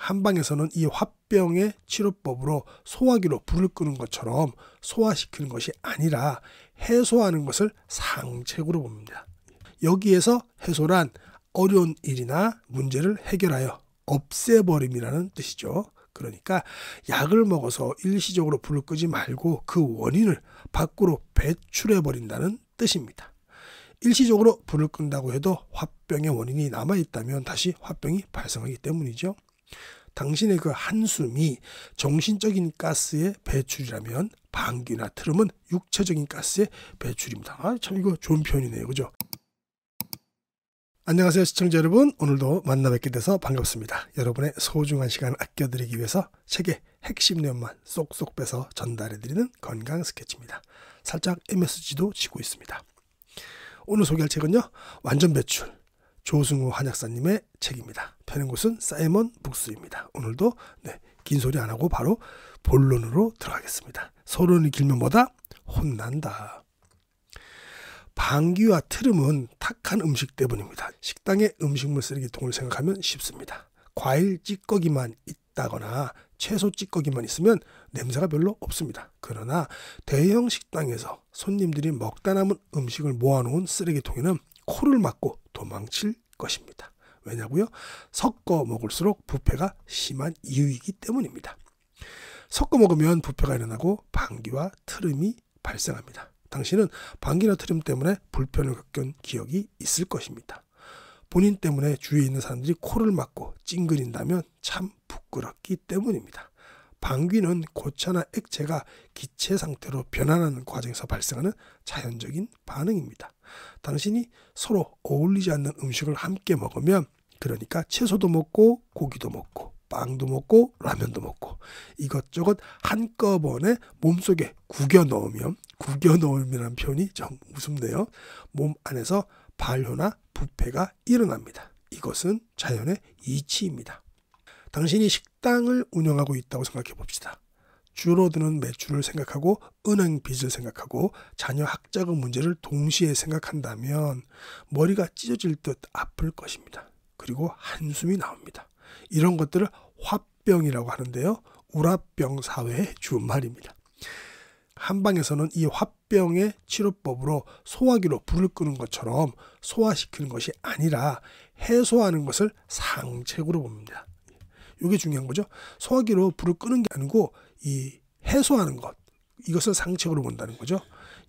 한방에서는 이 화병의 치료법으로 소화기로 불을 끄는 것처럼 소화시키는 것이 아니라 해소하는 것을 상책으로 봅니다. 여기에서 해소란 어려운 일이나 문제를 해결하여 없애버림이라는 뜻이죠. 그러니까 약을 먹어서 일시적으로 불을 끄지 말고 그 원인을 밖으로 배출해버린다는 뜻입니다. 일시적으로 불을 끈다고 해도 화병의 원인이 남아있다면 다시 화병이 발생하기 때문이죠. 당신의 그 한숨이 정신적인 가스의 배출이라면 방귀나 트름은 육체적인 가스의 배출입니다. 참 이거 좋은 표현이네요. 그죠? 안녕하세요 시청자 여러분, 오늘도 만나 뵙게 돼서 반갑습니다. 여러분의 소중한 시간 아껴드리기 위해서 책의 핵심 내용만 쏙쏙 빼서 전달해드리는 건강 스케치입니다. 살짝 MSG도 치고 있습니다. 오늘 소개할 책은요, 완전 배출, 조승우 한약사님의 책입니다. 펴는 곳은 사이먼 북스입니다. 오늘도 긴 소리 안 하고 바로 본론으로 들어가겠습니다. 소론이 길면 뭐다? 혼난다. 방귀와 트름은 탁한 음식 때문입니다. 식당의 음식물 쓰레기통을 생각하면 쉽습니다. 과일 찌꺼기만 있다거나 채소 찌꺼기만 있으면 냄새가 별로 없습니다. 그러나 대형 식당에서 손님들이 먹다 남은 음식을 모아놓은 쓰레기통에는 코를 막고 도망칠 것입니다. 왜냐고요? 섞어 먹을수록 부패가 심한 이유이기 때문입니다. 섞어 먹으면 부패가 일어나고 방귀와 트름이 발생합니다. 당신은 방귀나 트림 때문에 불편을 겪은 기억이 있을 것입니다. 본인 때문에 주위에 있는 사람들이 코를 막고 찡그린다면 참 부끄럽기 때문입니다. 방귀는 고체나 액체가 기체 상태로 변환하는 과정에서 발생하는 자연적인 반응입니다. 당신이 서로 어울리지 않는 음식을 함께 먹으면, 그러니까 채소도 먹고 고기도 먹고 빵도 먹고 라면도 먹고 이것저것 한꺼번에 몸속에 구겨 넣으면이라는 표현이 좀 우습네요. 몸 안에서 발효나 부패가 일어납니다. 이것은 자연의 이치입니다. 당신이 식당을 운영하고 있다고 생각해 봅시다. 줄어드는 매출을 생각하고 은행 빚을 생각하고 자녀 학자금 문제를 동시에 생각한다면 머리가 찢어질 듯 아플 것입니다. 그리고 한숨이 나옵니다. 이런 것들을 화병이라고 하는데요, 우라병 사회의 준말입니다. 한방에서는 이 화병의 치료법으로 소화기로 불을 끄는 것처럼 소화시키는 것이 아니라 해소하는 것을 상책으로 봅니다. 이게 중요한 거죠. 소화기로 불을 끄는 게 아니고 이 해소하는 것, 이것을 상책으로 본다는 거죠.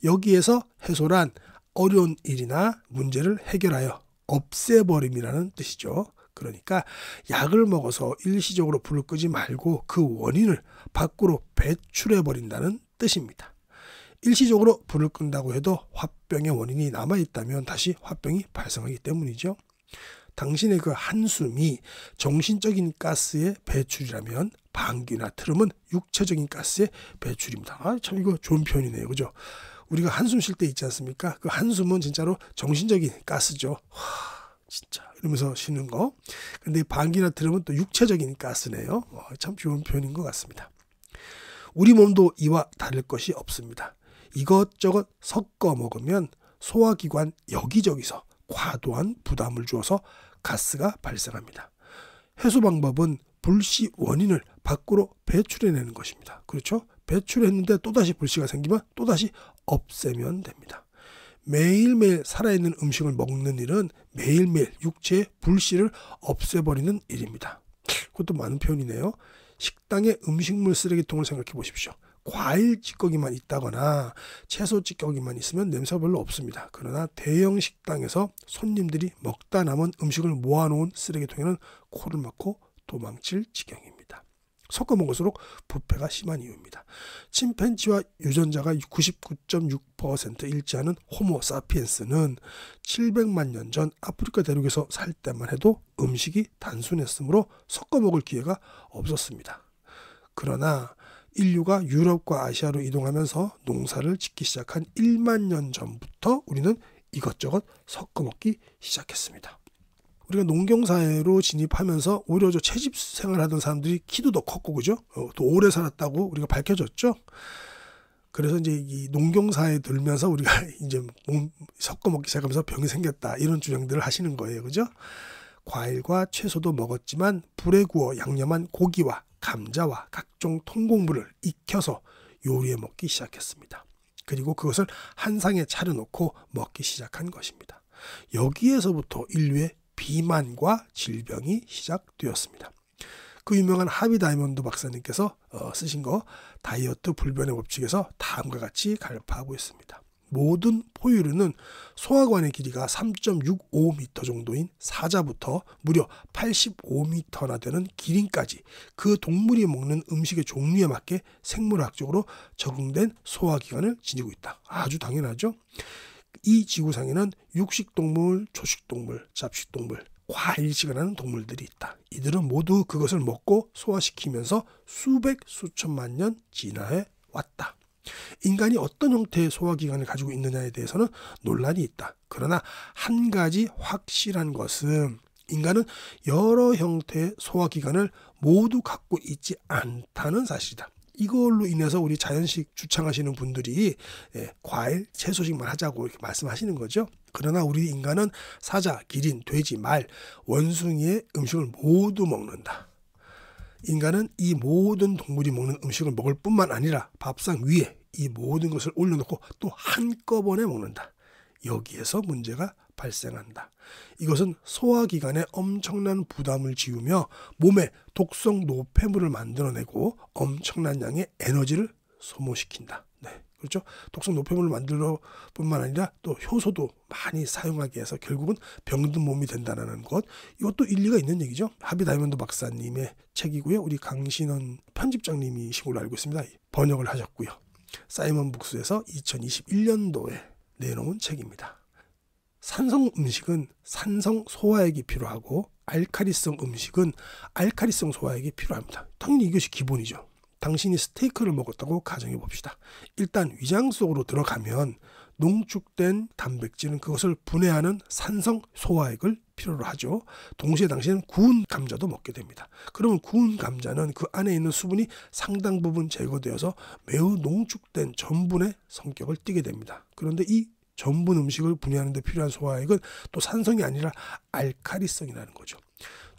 여기에서 해소란 어려운 일이나 문제를 해결하여 없애버림이라는 뜻이죠. 그러니까 약을 먹어서 일시적으로 불을 끄지 말고 그 원인을 밖으로 배출해버린다는 뜻입니다. 일시적으로 불을 끈다고 해도 화병의 원인이 남아있다면 다시 화병이 발생하기 때문이죠. 당신의 그 한숨이 정신적인 가스의 배출이라면 방귀나 트름은 육체적인 가스의 배출입니다. 참 이거 좋은 표현이네요. 그죠? 우리가 한숨 쉴 때 있지 않습니까? 그 한숨은 진짜로 정신적인 가스죠. 진짜 이러면서 쉬는 거. 근데 방귀나 트름은 또 육체적인 가스네요. 참 좋은 표현인 것 같습니다. 우리 몸도 이와 다를 것이 없습니다. 이것저것 섞어 먹으면 소화기관 여기저기서 과도한 부담을 주어서 가스가 발생합니다. 해소 방법은 불씨 원인을 밖으로 배출해내는 것입니다. 그렇죠? 배출했는데 또다시 불씨가 생기면 또다시 없애면 됩니다. 매일매일 살아있는 음식을 먹는 일은 매일매일 육체의 불씨를 없애버리는 일입니다. 그것도 많은 표현이네요. 식당의 음식물 쓰레기통을 생각해 보십시오. 과일 찌꺼기만 있다거나 채소 찌꺼기만 있으면 냄새가 별로 없습니다. 그러나 대형 식당에서 손님들이 먹다 남은 음식을 모아놓은 쓰레기통에는 코를 막고 도망칠 지경입니다. 섞어 먹을수록 부패가 심한 이유입니다. 침팬지와 유전자가 99.6% 일치하는 호모 사피엔스는 700만 년 전 아프리카 대륙에서 살 때만 해도 음식이 단순했으므로 섞어 먹을 기회가 없었습니다. 그러나 인류가 유럽과 아시아로 이동하면서 농사를 짓기 시작한 1만 년 전부터 우리는 이것저것 섞어 먹기 시작했습니다. 우리가 농경사회로 진입하면서 오히려 채집 생활하던 사람들이 키도 더 컸고, 그죠? 또 오래 살았다고 우리가 밝혀졌죠. 그래서 이제 이 농경사회에 들면서 우리가 이제 섞어 먹기 시작하면서 병이 생겼다, 이런 주장들을 하시는 거예요, 그죠? 과일과 채소도 먹었지만 불에 구워 양념한 고기와 감자와 각종 통곡물을 익혀서 요리해 먹기 시작했습니다. 그리고 그것을 한 상에 차려놓고 먹기 시작한 것입니다. 여기에서부터 인류의 비만과 질병이 시작되었습니다. 그 유명한 하비 다이먼드 박사님께서 쓰신 거 다이어트 불변의 법칙에서 다음과 같이 갈파하고 있습니다. 모든 포유류는 소화관의 길이가 3.65m 정도인 사자부터 무려 85m나 되는 기린까지 그 동물이 먹는 음식의 종류에 맞게 생물학적으로 적응된 소화기관을 지니고 있다. 아주 당연하죠. 이 지구상에는 육식동물, 초식동물, 잡식동물, 과일식을 하는 동물들이 있다. 이들은 모두 그것을 먹고 소화시키면서 수백, 수천만 년 진화해 왔다. 인간이 어떤 형태의 소화기관을 가지고 있느냐에 대해서는 논란이 있다. 그러나 한 가지 확실한 것은 인간은 여러 형태의 소화기관을 모두 갖고 있지 않다는 사실이다. 이걸로 인해서 우리 자연식 주창하시는 분들이 과일, 채소식만 하자고 이렇게 말씀하시는 거죠. 그러나 우리 인간은 사자, 기린, 돼지, 말, 원숭이의 음식을 모두 먹는다. 인간은 이 모든 동물이 먹는 음식을 먹을 뿐만 아니라 밥상 위에 이 모든 것을 올려놓고 또 한꺼번에 먹는다. 여기에서 문제가 발생한다. 이것은 소화기관에 엄청난 부담을 지우며 몸에 독성 노폐물을 만들어내고 엄청난 양의 에너지를 소모시킨다. 네, 그렇죠. 독성 노폐물을 만들어 뿐만 아니라 또 효소도 많이 사용하게 해서 결국은 병든 몸이 된다는 것. 이것도 일리가 있는 얘기죠. 하비 다이먼드 박사님의 책이고요. 우리 강신원 편집장님이신 걸로 알고 있습니다. 번역을 하셨고요. 사이먼 북스에서 2021년도에 내놓은 책입니다. 산성 음식은 산성 소화액이 필요하고 알칼리성 음식은 알칼리성 소화액이 필요합니다. 당연히 이것이 기본이죠. 당신이 스테이크를 먹었다고 가정해 봅시다. 일단 위장 속으로 들어가면 농축된 단백질은 그것을 분해하는 산성 소화액을 필요로 하죠. 동시에 당신은 구운 감자도 먹게 됩니다. 그러면 구운 감자는 그 안에 있는 수분이 상당 부분 제거되어서 매우 농축된 전분의 성격을 띠게 됩니다. 그런데 이 전분 음식을 분해하는 데 필요한 소화액은 또 산성이 아니라 알칼리성이라는 거죠.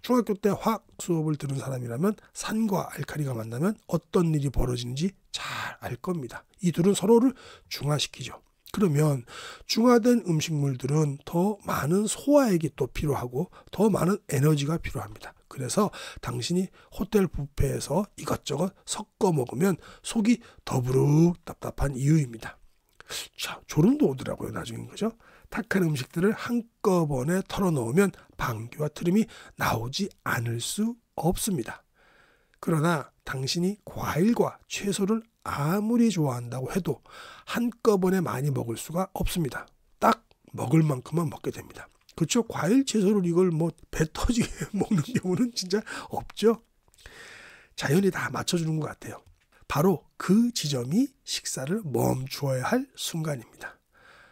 중학교 때 화학 수업을 들은 사람이라면 산과 알칼리가 만나면 어떤 일이 벌어지는지 잘 알 겁니다. 이 둘은 서로를 중화시키죠. 그러면 중화된 음식물들은 더 많은 소화액이 또 필요하고 더 많은 에너지가 필요합니다. 그래서 당신이 호텔 뷔페에서 이것저것 섞어 먹으면 속이 더부룩 답답한 이유입니다. 자, 졸음도 오더라고요. 나중엔 거죠. 탁한 음식들을 한꺼번에 털어놓으면 방귀와 트림이 나오지 않을 수 없습니다. 그러나 당신이 과일과 채소를 아무리 좋아한다고 해도 한꺼번에 많이 먹을 수가 없습니다. 딱 먹을 만큼만 먹게 됩니다. 그렇죠? 과일, 채소를 이걸 배 터지게 먹는 경우는 진짜 없죠. 자연이 다 맞춰주는 것 같아요. 바로 그 지점이 식사를 멈추어야 할 순간입니다.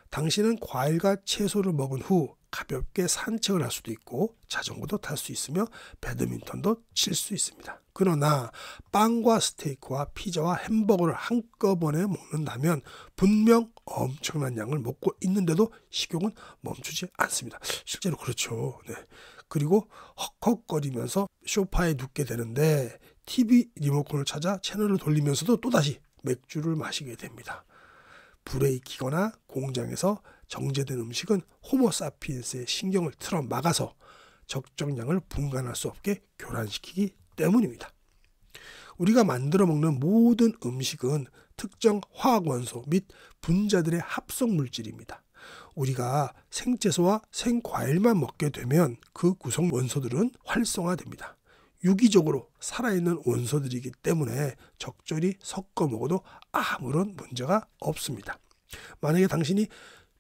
당신은 과일과 채소를 먹은 후 가볍게 산책을 할 수도 있고 자전거도 탈 수 있으며 배드민턴도 칠 수 있습니다. 그러나 빵과 스테이크와 피자와 햄버거를 한꺼번에 먹는다면 분명 엄청난 양을 먹고 있는데도 식욕은 멈추지 않습니다. 실제로 그렇죠. 네. 그리고 헉헉거리면서 소파에 눕게 되는데 TV 리모컨을 찾아 채널을 돌리면서도 또다시 맥주를 마시게 됩니다. 불에 익히거나 공장에서 정제된 음식은 호모사피엔스의 신경을 틀어 막아서 적정량을 분간할 수 없게 교란시키기 때문입니다. 우리가 만들어 먹는 모든 음식은 특정 화학원소 및 분자들의 합성 물질입니다. 우리가 생채소와 생과일만 먹게 되면 그 구성 원소들은 활성화됩니다. 유기적으로 살아있는 원소들이기 때문에 적절히 섞어 먹어도 아무런 문제가 없습니다. 만약에 당신이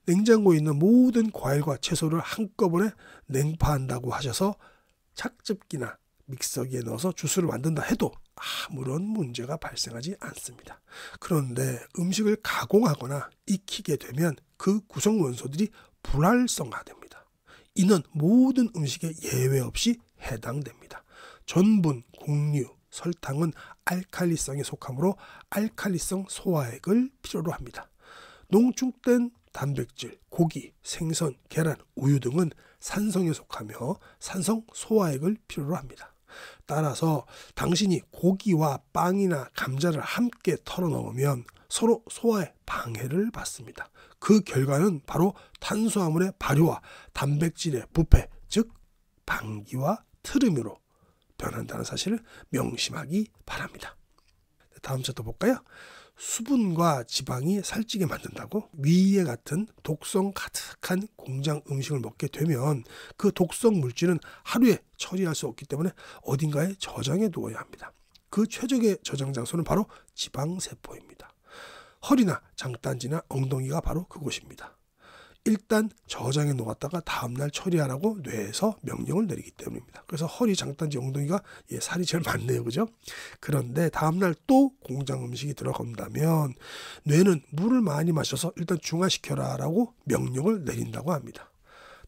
냉장고에 있는 모든 과일과 채소를 한꺼번에 냉파한다고 하셔서 착즙기나 믹서기에 넣어서 주스를 만든다 해도 아무런 문제가 발생하지 않습니다. 그런데 음식을 가공하거나 익히게 되면 그 구성 원소들이 불활성화됩니다. 이는 모든 음식에 예외 없이 해당됩니다. 전분, 곡류, 설탕은 알칼리성에 속하므로 알칼리성 소화액을 필요로 합니다. 농축된 단백질, 고기, 생선, 계란, 우유 등은 산성에 속하며 산성 소화액을 필요로 합니다. 따라서 당신이 고기와 빵이나 감자를 함께 털어넣으면 서로 소화에 방해를 받습니다. 그 결과는 바로 탄수화물의 발효와 단백질의 부패, 즉 방기와 트림으로 변한다는 사실을 명심하기 바랍니다. 다음 차트 볼까요? 수분과 지방이 살찌게 만든다고? 위에 같은 독성 가득한 공장 음식을 먹게 되면 그 독성 물질은 하루에 처리할 수 없기 때문에 어딘가에 저장해 두어야 합니다. 그 최적의 저장 장소는 바로 지방세포입니다. 허리나 장단지나 엉덩이가 바로 그곳입니다. 일단 저장해 놓았다가 다음날 처리하라고 뇌에서 명령을 내리기 때문입니다. 그래서 허리, 장단지, 엉덩이가 살이 제일 많네요. 그죠? 그런데 다음날 또 공장 음식이 들어간다면 뇌는 물을 많이 마셔서 일단 중화시켜라 라고 명령을 내린다고 합니다.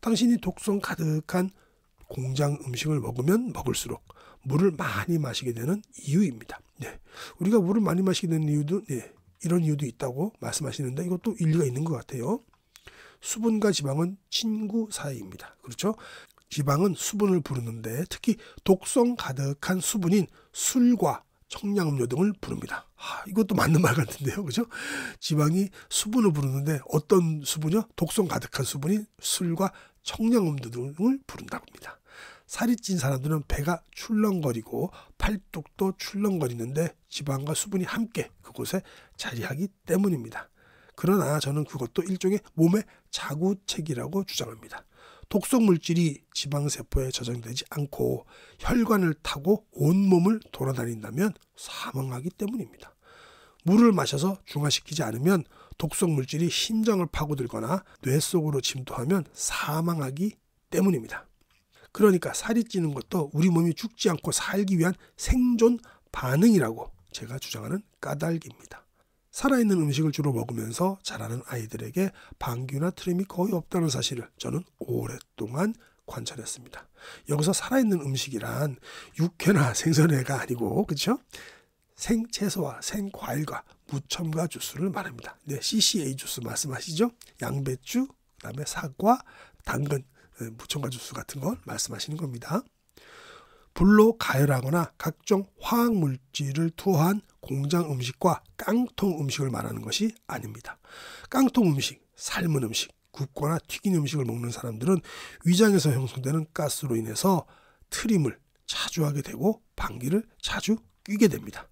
당신이 독성 가득한 공장 음식을 먹으면 먹을수록 물을 많이 마시게 되는 이유입니다. 우리가 물을 많이 마시게 되는 이유도 이런 이유도 있다고 말씀하시는데 이것도 일리가 있는 것 같아요. 수분과 지방은 친구 사이입니다. 그렇죠? 지방은 수분을 부르는데 특히 독성 가득한 수분인 술과 청량음료 등을 부릅니다. 이것도 맞는 말 같은데요. 그죠? 지방이 수분을 부르는데 어떤 수분이요? 독성 가득한 수분인 술과 청량음료 등을 부른다고 합니다. 살이 찐 사람들은 배가 출렁거리고 팔뚝도 출렁거리는데 지방과 수분이 함께 그곳에 자리하기 때문입니다. 그러나 저는 그것도 일종의 몸의 자구책이라고 주장합니다. 독성 물질이 지방세포에 저장되지 않고 혈관을 타고 온몸을 돌아다닌다면 사망하기 때문입니다. 물을 마셔서 중화시키지 않으면 독성 물질이 심장을 파고들거나 뇌 속으로 침투하면 사망하기 때문입니다. 그러니까 살이 찌는 것도 우리 몸이 죽지 않고 살기 위한 생존 반응이라고 제가 주장하는 까닭입니다. 살아있는 음식을 주로 먹으면서 자라는 아이들에게 방귀나 트림이 거의 없다는 사실을 저는 오랫동안 관찰했습니다. 여기서 살아있는 음식이란 육회나 생선회가 아니고 그렇죠? 생채소와 생과일과 무첨가 주스를 말합니다. CCA 주스 말씀하시죠? 양배추, 그다음에 사과, 당근, 무첨가 주스 같은 걸 말씀하시는 겁니다. 불로 가열하거나 각종 화학물질을 투하한 공장 음식과 깡통 음식을 말하는 것이 아닙니다. 깡통 음식, 삶은 음식, 굽거나 튀긴 음식을 먹는 사람들은 위장에서 형성되는 가스로 인해서 트림을 자주 하게 되고 방귀를 자주 뀌게 됩니다.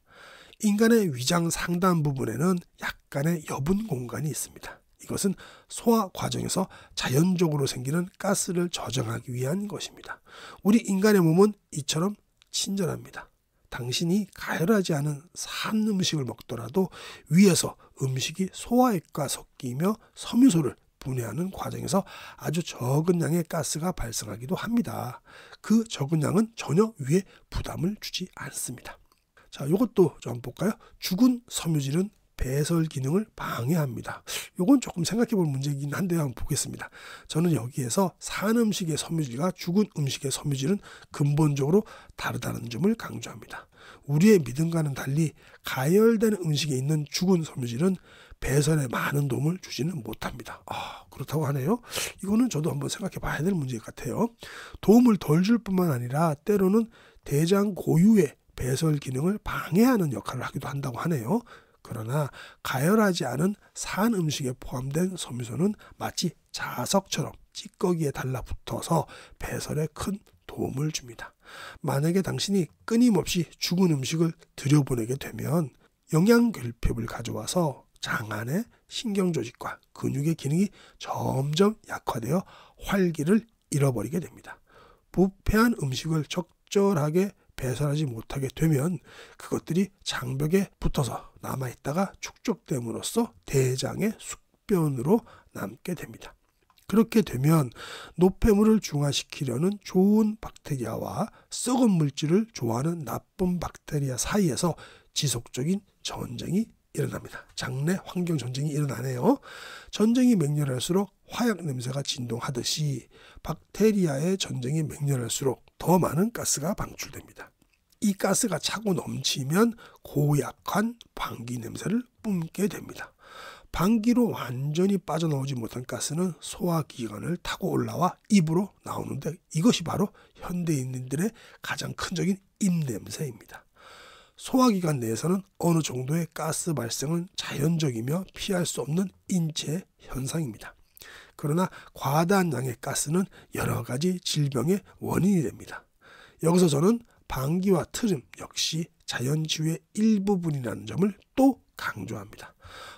인간의 위장 상단 부분에는 약간의 여분 공간이 있습니다. 이것은 소화 과정에서 자연적으로 생기는 가스를 저장하기 위한 것입니다. 우리 인간의 몸은 이처럼 친절합니다. 당신이 가열하지 않은 산 음식을 먹더라도 위에서 음식이 소화액과 섞이며 섬유소를 분해하는 과정에서 아주 적은 양의 가스가 발생하기도 합니다. 그 적은 양은 전혀 위에 부담을 주지 않습니다. 자, 이것도 좀 볼까요? 죽은 섬유질은 배설 기능을 방해합니다. 이건 조금 생각해 볼 문제이긴 한데 한번 보겠습니다. 저는 여기에서 산 음식의 섬유질과 죽은 음식의 섬유질은 근본적으로 다르다는 점을 강조합니다. 우리의 믿음과는 달리 가열된 음식에 있는 죽은 섬유질은 배설에 많은 도움을 주지는 못합니다. 그렇다고 하네요. 이거는 저도 한번 생각해 봐야 될 문제 같아요. 도움을 덜 줄 뿐만 아니라 때로는 대장 고유의 배설 기능을 방해하는 역할을 하기도 한다고 하네요. 그러나 가열하지 않은 산 음식에 포함된 섬유소는 마치 자석처럼 찌꺼기에 달라붙어서 배설에 큰 도움을 줍니다. 만약에 당신이 끊임없이 죽은 음식을 들여보내게 되면 영양결핍을 가져와서 장 안의 신경조직과 근육의 기능이 점점 약화되어 활기를 잃어버리게 됩니다. 부패한 음식을 적절하게 배설하지 못하게 되면 그것들이 장벽에 붙어서 남아있다가 축적됨으로써 대장의 숙변으로 남게 됩니다. 그렇게 되면 노폐물을 중화시키려는 좋은 박테리아와 썩은 물질을 좋아하는 나쁜 박테리아 사이에서 지속적인 전쟁이 일어납니다. 장내 환경 전쟁이 일어나네요. 전쟁이 맹렬할수록 화약 냄새가 진동하듯이 박테리아의 전쟁이 맹렬할수록 더 많은 가스가 방출됩니다. 이 가스가 차고 넘치면 고약한 방귀 냄새를 뿜게 됩니다. 방귀로 완전히 빠져나오지 못한 가스는 소화기관을 타고 올라와 입으로 나오는데 이것이 바로 현대인들의 가장 큰적인 입냄새입니다. 소화기관 내에서는 어느 정도의 가스 발생은 자연적이며 피할 수 없는 인체 현상입니다. 그러나 과다한 양의 가스는 여러 가지 질병의 원인이 됩니다. 여기서 저는 방귀와 트림 역시 자연치유의 일부분이라는 점을 또 강조합니다.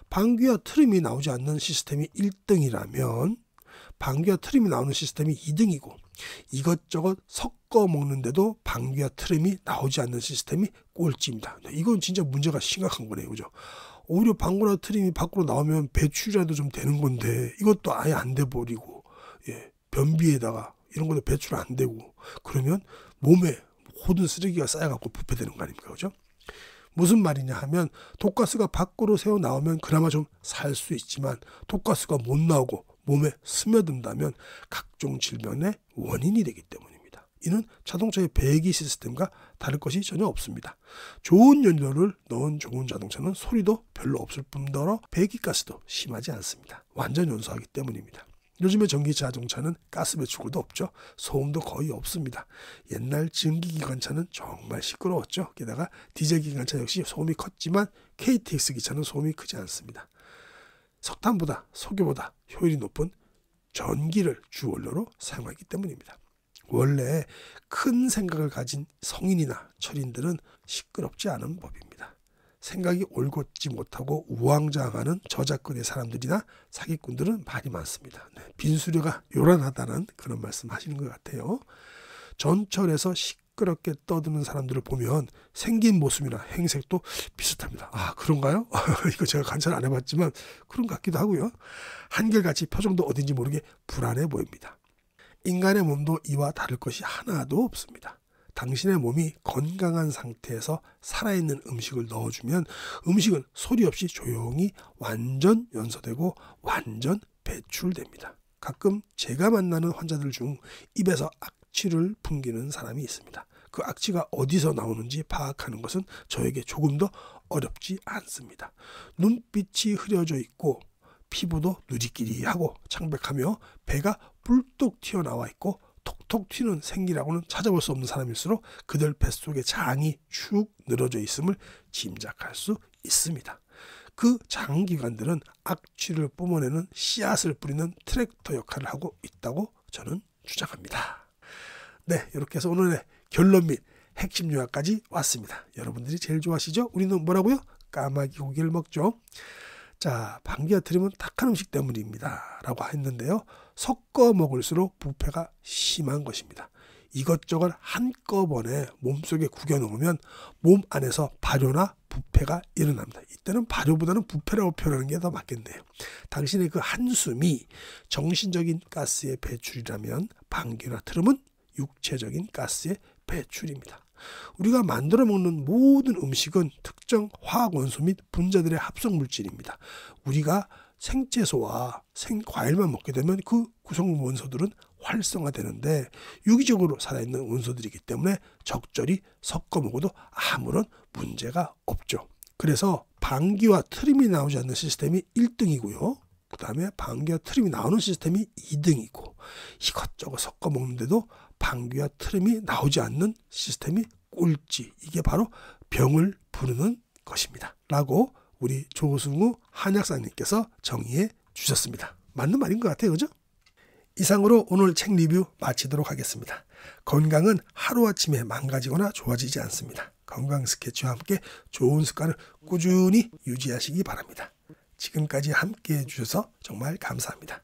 방귀와 트림이 나오지 않는 시스템이 1등이라면 방귀와 트림이 나오는 시스템이 2등이고 이것저것 섞어 먹는데도 방귀와 트림이 나오지 않는 시스템이 꼴찌입니다. 이건 진짜 문제가 심각한 거네요. 그죠? 오히려 방귀나 트림이 밖으로 나오면 배출이라도 좀 되는 건데 이것도 아예 안 돼 버리고 변비에다가 이런 것도 배출 안 되고 그러면 몸에 모든 쓰레기가 쌓여갖고 부패되는 거 아닙니까? 그죠? 무슨 말이냐 하면 독가스가 밖으로 새어 나오면 그나마 좀 살 수 있지만 독가스가 못 나오고 몸에 스며든다면 각종 질병의 원인이 되기 때문입니다. 이는 자동차의 배기 시스템과 다를 것이 전혀 없습니다. 좋은 연료를 넣은 좋은 자동차는 소리도 별로 없을 뿐더러 배기가스도 심하지 않습니다. 완전 연소하기 때문입니다. 요즘에 전기 자동차는 가스 배출구도 없죠. 소음도 거의 없습니다. 옛날 증기기관차는 정말 시끄러웠죠. 게다가 디젤 기관차 역시 소음이 컸지만 KTX 기차는 소음이 크지 않습니다. 석탄보다 석유보다 효율이 높은 전기를 주 원료로 사용하기 때문입니다. 원래 큰 생각을 가진 성인이나 철인들은 시끄럽지 않은 법입니다. 생각이 올곧지 못하고 우왕좌왕하는 저작권의 사람들이나 사기꾼들은 말이 많습니다. 빈수레가 요란하다는 그런 말씀 하시는 것 같아요. 전철에서 시끄럽게 떠드는 사람들을 보면 생긴 모습이나 행색도 비슷합니다. 아, 그런가요? 이거 제가 관찰 안 해봤지만 그런 것 같기도 하고요. 한결같이 표정도 어딘지 모르게 불안해 보입니다. 인간의 몸도 이와 다를 것이 하나도 없습니다. 당신의 몸이 건강한 상태에서 살아있는 음식을 넣어주면 음식은 소리 없이 조용히 완전 연소되고 완전 배출됩니다. 가끔 제가 만나는 환자들 중 입에서 악취를 풍기는 사람이 있습니다. 그 악취가 어디서 나오는지 파악하는 것은 저에게 조금 더 어렵지 않습니다. 눈빛이 흐려져 있고 피부도 누리끼리하고 창백하며 배가 뿔뚝 튀어나와 있고 톡톡 튀는 생기라고는 찾아볼 수 없는 사람일수록 그들 뱃속에 장이 축 늘어져 있음을 짐작할 수 있습니다. 그 장기관들은 악취를 뿜어내는 씨앗을 뿌리는 트랙터 역할을 하고 있다고 저는 주장합니다. 네, 이렇게 해서 오늘의 결론 및 핵심 요약까지 왔습니다. 여러분들이 제일 좋아하시죠? 우리는 뭐라고요? 까마귀 고기를 먹죠. 자, 방귀와 트림은 탁한 음식 때문입니다 라고 했는데요. 섞어 먹을수록 부패가 심한 것입니다. 이것저것 한꺼번에 몸속에 구겨 넣으면 몸 안에서 발효나 부패가 일어납니다. 이때는 발효보다는 부패라고 표현하는 게 더 맞겠네요. 당신의 그 한숨이 정신적인 가스의 배출이라면 방귀나 트림은 육체적인 가스의 배출입니다. 우리가 만들어 먹는 모든 음식은 특정 화학 원소 및 분자들의 합성 물질입니다. 우리가 생채소와 생과일만 먹게 되면 그 구성 원소들은 활성화되는데 유기적으로 살아있는 원소들이기 때문에 적절히 섞어 먹어도 아무런 문제가 없죠. 그래서 방귀와 트림이 나오지 않는 시스템이 1등이고요. 그 다음에 방귀와 트림이 나오는 시스템이 2등이고 이것저것 섞어 먹는데도 방귀와 트림이 나오지 않는 시스템이 꼴찌. 이게 바로 병을 부르는 것입니다. 라고 우리 조승우 한약사님께서 정의해 주셨습니다. 맞는 말인 것 같아요. 그죠? 이상으로 오늘 책 리뷰 마치도록 하겠습니다. 건강은 하루아침에 망가지거나 좋아지지 않습니다. 건강 스케치와 함께 좋은 습관을 꾸준히 유지하시기 바랍니다. 지금까지 함께해 주셔서 정말 감사합니다.